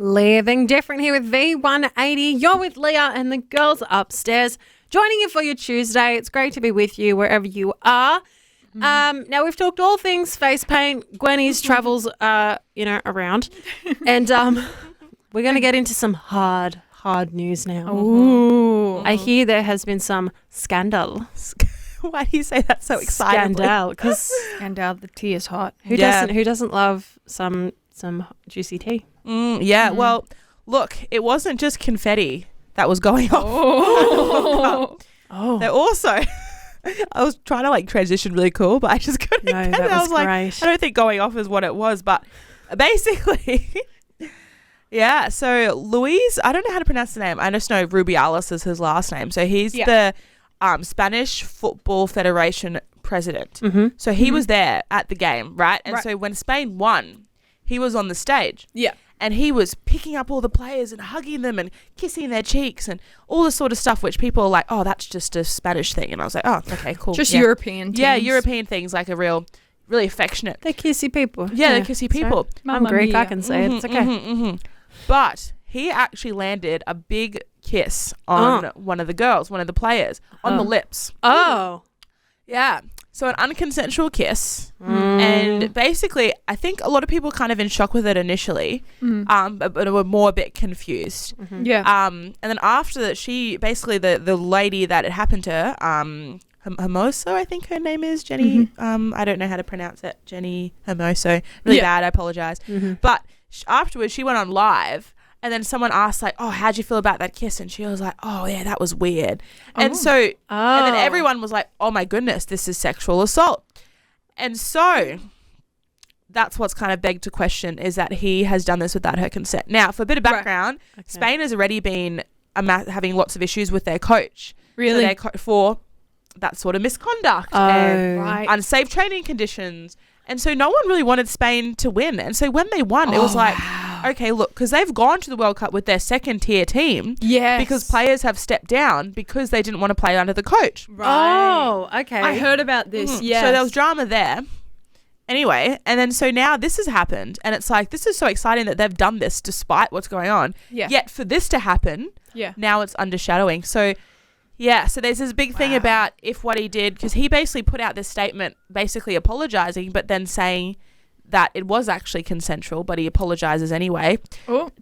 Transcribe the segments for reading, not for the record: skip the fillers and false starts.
Living different here with V180. You're with Leah and the girls upstairs, joining you for your Tuesday. It's great to be with you wherever you are. Now we've talked all things face paint. Gwenny's travels, around, and we're going to get into some hard news now. Ooh. I hear there has been some scandal. Why do you say that so excitedly? Scandal, because Scandal, the tea is hot. who doesn't love some juicy tea? Well, look, it wasn't just confetti that was going off. Oh, They're also, I was trying to transition really cool, but I just couldn't no, get that it. I was was great. I don't think going off is what it was, but basically, yeah. So Luis, I don't know how to pronounce the name. I just know Rubiales is his last name. So he's the Spanish Football Federation president. Mm-hmm. So he was there at the game, right? And Right. so when Spain won, he was on the stage. Yeah. And he was picking up all the players and hugging them and kissing their cheeks and all this sort of stuff, which people are like, oh, that's just a Spanish thing. And I was like, oh, okay, cool. Just yeah. European teams. Yeah, European things, like a really affectionate. They're kissy people. Yeah, they're kissy people. I'm Mamma Greek. I mia. can say it. It's okay. But he actually landed a big kiss on one of the girls, one of the players, on the lips. Oh. Yeah. So an unconsensual kiss. And basically, I think a lot of people were kind of in shock with it initially, but were more a bit confused. Yeah. And then after that, she basically, the lady that it happened to her, Hermoso, I think her name is, Jenny. I don't know how to pronounce it. Jenny Hermoso. Really bad. I apologize. But afterwards, she went on live. And then someone asked, oh, how'd you feel about that kiss? And she was like, oh, yeah, that was weird. And and then everyone was like, oh, my goodness, this is sexual assault. And so that's what's kind of begged to question, is that he has done this without her consent. Now, for a bit of background, Spain has already been having lots of issues with their coach. Really? For that sort of misconduct and unsafe training conditions. And so no one really wanted Spain to win. And so when they won, it was like, okay, look, because they've gone to the World Cup with their second tier team. Yes. Because players have stepped down because they didn't want to play under the coach. Oh, okay. I heard about this. Yeah. So there was drama there. Anyway, and then so now this has happened. And it's like, this is so exciting that they've done this despite what's going on. Yeah. Yet for this to happen, now it's undershadowing. So yeah, so there's this big thing about if what he did, because he basically put out this statement basically apologizing, but then saying that it was actually consensual, but he apologizes anyway.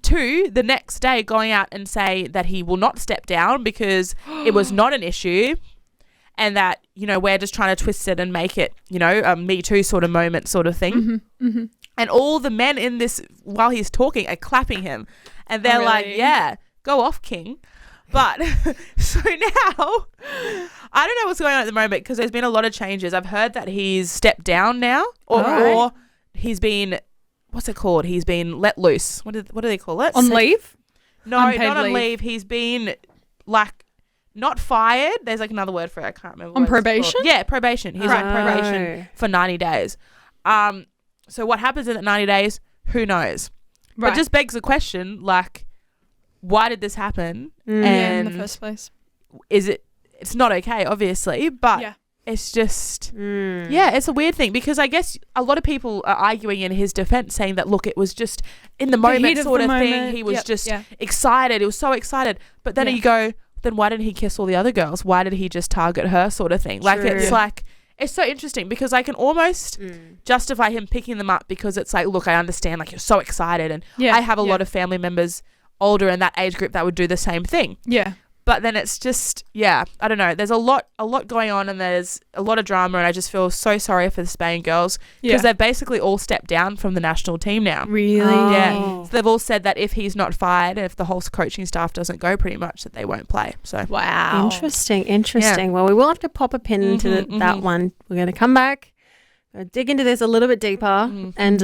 Two, the next day going out and say that he will not step down because it was not an issue, and that, we're just trying to twist it and make it, a Me Too sort of moment sort of thing. And all the men in this, while he's talking, are clapping him. And they're like, yeah, go off, King. But so now, I don't know what's going on at the moment, because there's been a lot of changes. I've heard that he's stepped down now, or he's been, what's it called? He's been let loose. What do they call it? On leave? No, Unpaid not on leave. leave. He's been not fired. There's another word for it. I can't remember. On what it's probation? called. Yeah, probation. He's on probation for 90 days. So what happens in that 90 days? Who knows? But it just begs the question, why did this happen? In the first place. It's not okay, obviously, but it's just, it's a weird thing, because I guess a lot of people are arguing in his defense, saying that, look, it was just in the moment sort of thing. He was just excited. He was so excited. But then you go, then why didn't he kiss all the other girls? Why did he just target her sort of thing? It's so interesting, because I can almost justify him picking them up, because it's like, look, I understand, you're so excited. And I have a lot of family members older in that age group that would do the same thing. Yeah. But then it's just, I don't know. There's a lot going on, and there's a lot of drama, and I just feel so sorry for the Spain girls, because they've basically all stepped down from the national team now. Really? Yeah. So they've all said that if he's not fired, and if the whole coaching staff doesn't go, pretty much, that they won't play. So wow. Interesting. Yeah. Well, we will have to pop a pin into that one. We're going to come back, dig into this a little bit deeper, and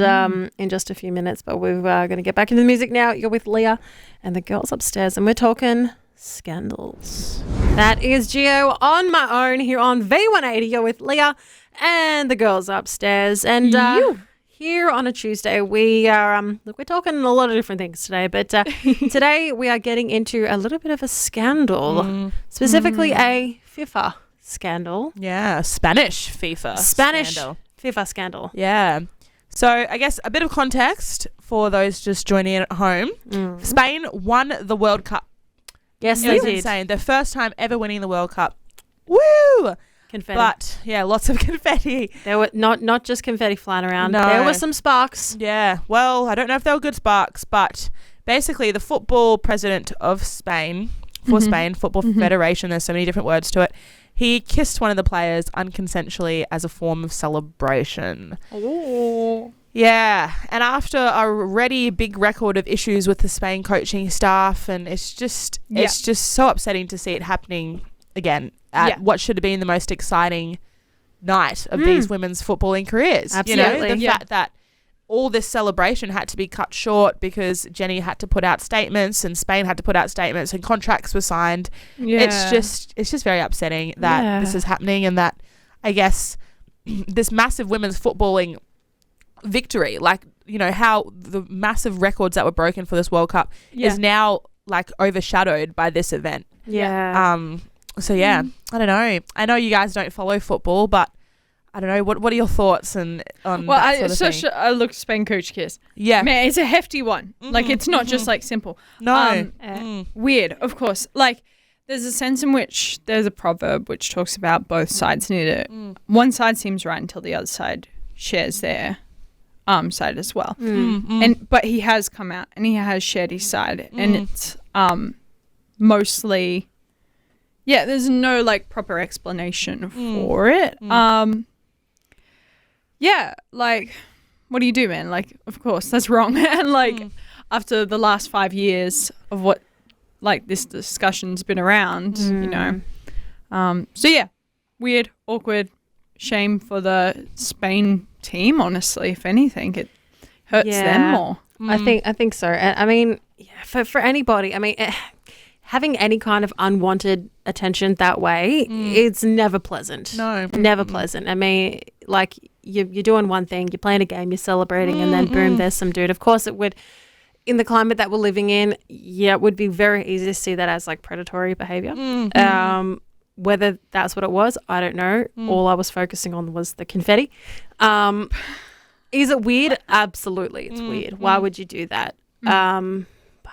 in just a few minutes. But we're going to get back into the music now. You're with Leah and the girls upstairs, and we're talking scandals. That is Geo on my own here on V180. You're with Leah and the girls upstairs, and here on a Tuesday we are we're talking a lot of different things today, but today we are getting into a little bit of a scandal, specifically a FIFA scandal. Spanish FIFA scandal. FIFA scandal. Yeah. So I guess a bit of context for those just joining in at home. Spain won the World Cup. Yes, It they was did. insane. Their first time ever winning the World Cup. Woo! Confetti. But yeah, lots of confetti. There were not just confetti flying around. No. There were some sparks. Yeah. Well, I don't know if they were good sparks, but basically the football president of Spain, Football Federation, there's so many different words to it, he kissed one of the players unconsensually as a form of celebration. Oh. Yeah, and after a already big record of issues with the Spain coaching staff, and it's just so upsetting to see it happening again at what should have been the most exciting night of these women's footballing careers. Absolutely. You know, the fact that all this celebration had to be cut short because Jenny had to put out statements and Spain had to put out statements and contracts were signed. Yeah. It's just very upsetting that this is happening, and that I guess this massive women's footballing victory, like, you know, how the massive records that were broken for this World Cup is now like overshadowed by this event. So yeah, I don't know. I know you guys don't follow football, but I don't know. What are your thoughts on that sort of thing? I looked at Spain coach kiss. Yeah, Man, it's a hefty one. Like, it's not just like simple. No. Weird, of course. Like, there's a sense in which there's a proverb which talks about both sides need it. One side seems right until the other side shares their side as well. But he has come out and he has shared his side, and it's mostly there's no like proper explanation for it. Like, what do you do, man? Like, of course that's wrong. And like after the last 5 years of what like this discussion's been around, you know. So yeah, weird, awkward, shame for the Spain team, honestly. If anything, it hurts them more. I think so. I mean, for anybody, I mean, having any kind of unwanted attention that way, it's never pleasant. No. Never pleasant. I mean, like, you're doing one thing, you're playing a game, you're celebrating, and then boom, there's some dude. Of course it would, in the climate that we're living in, it would be very easy to see that as like predatory behaviour. Whether that's what it was, I don't know. All I was focusing on was the confetti. Is it weird? Absolutely, it's weird. Why would you do that? But I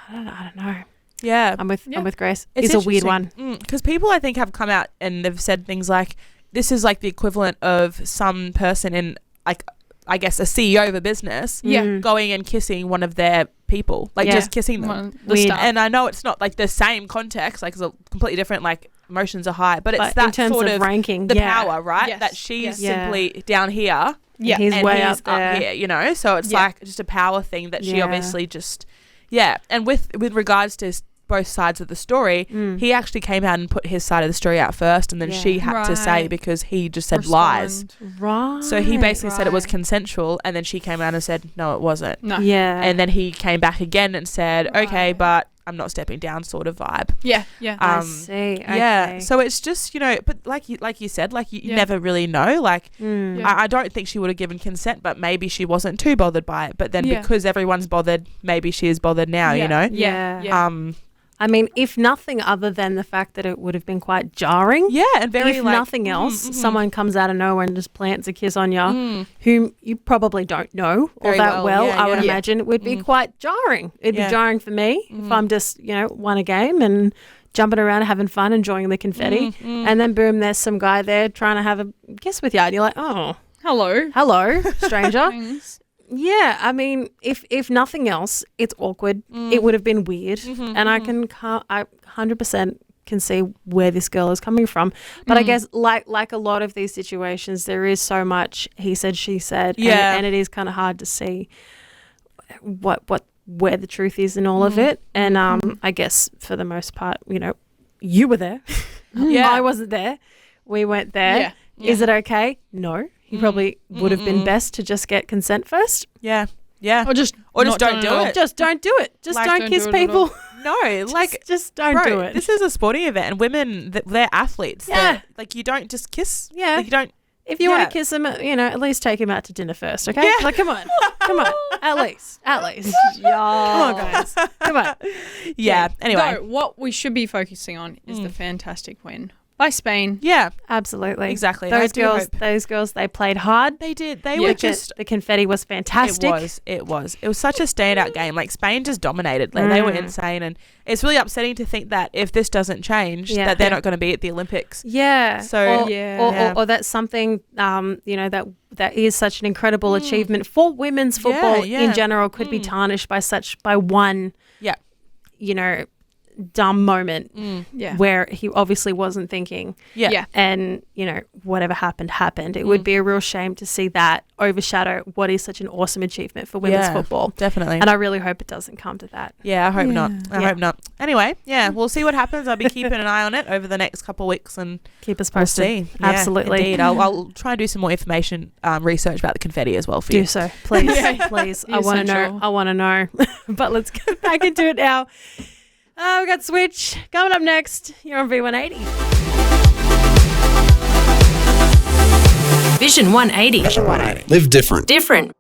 don't know. Yeah, I'm with Grace. It's a weird one because people I think have come out and they've said things like, this is like the equivalent of some person in, like, I guess a CEO of a business going and kissing one of their people, like just kissing them. And I know it's not like the same context, like it's a completely different, like emotions are high, but it's that in terms sort of ranking, the power, right? Yes. That she's simply down here, he's and way he's up here, you know. So it's like just a power thing that she obviously just And with regards to both sides of the story, he actually came out and put his side of the story out first, and then she had to say, because he just said lies. Right. So he basically said it was consensual, and then she came out and said, no, it wasn't. No. Yeah. And then he came back again and said, okay, but I'm not stepping down, sort of vibe. Yeah. I see. Okay. Yeah. So it's just, you know, but like you said, like you never really know. Like, I don't think she would have given consent, but maybe she wasn't too bothered by it. But then because everyone's bothered, maybe she is bothered now, you know? Yeah. I mean, if nothing other than the fact that it would have been quite jarring. Yeah, and very if like, nothing else, someone comes out of nowhere and just plants a kiss on you, whom you probably don't know very all that well. I would yeah. imagine it would be quite jarring. It'd be jarring for me if I'm just, you know, won a game and jumping around, having fun, enjoying the confetti, and then boom, there's some guy there trying to have a kiss with you, and you're like, oh, hello, stranger. Yeah, I mean, if nothing else, it's awkward. It would have been weird, and I 100% can see where this girl is coming from. But I guess like a lot of these situations, there is so much he said, she said, and it is kind of hard to see where the truth is in all of it. And I guess for the most part, you know, you were there. I wasn't there. We weren't there. Yeah. Is it okay? No. He probably would have been best to just get consent first. Yeah. Yeah. Or just don't do it. Just don't do it. Just like, don't kiss people. No, like just don't do it. This is a sporting event, and women, they're athletes. Yeah. Like, you don't just kiss. Yeah. Like, you don't. If you want to kiss him, you know, at least take him out to dinner first, okay? Yeah. Like, come on. At least. Come on, guys. Come on. Yeah. Anyway. What we should be focusing on is the fantastic win by Spain. Yeah, Absolutely. exactly. Those girls, they played hard. They did. They were just. The confetti was fantastic. It was such a standout game. Like Spain just dominated. Like they were insane, and it's really upsetting to think that if this doesn't change, that they're not going to be at the Olympics. Yeah. So or that's something that is such an incredible achievement for women's football in general could be tarnished by one. Yeah. Dumb moment Yeah. where he obviously wasn't thinking. Yeah. And, whatever happened. It would be a real shame to see that overshadow what is such an awesome achievement for women's football. Definitely. And I really hope it doesn't come to that. Yeah, I hope not. I hope not. Anyway, we'll see what happens. I'll be keeping an eye on it over the next couple of weeks and keep us posted. We'll see. Absolutely. Indeed. I'll try and do some more information, research about the confetti as well for you. Do so, please. Please. I want to know. But let's get back into it now. We've got Switch coming up next. You're on V180. Vision 180. Live different. Different.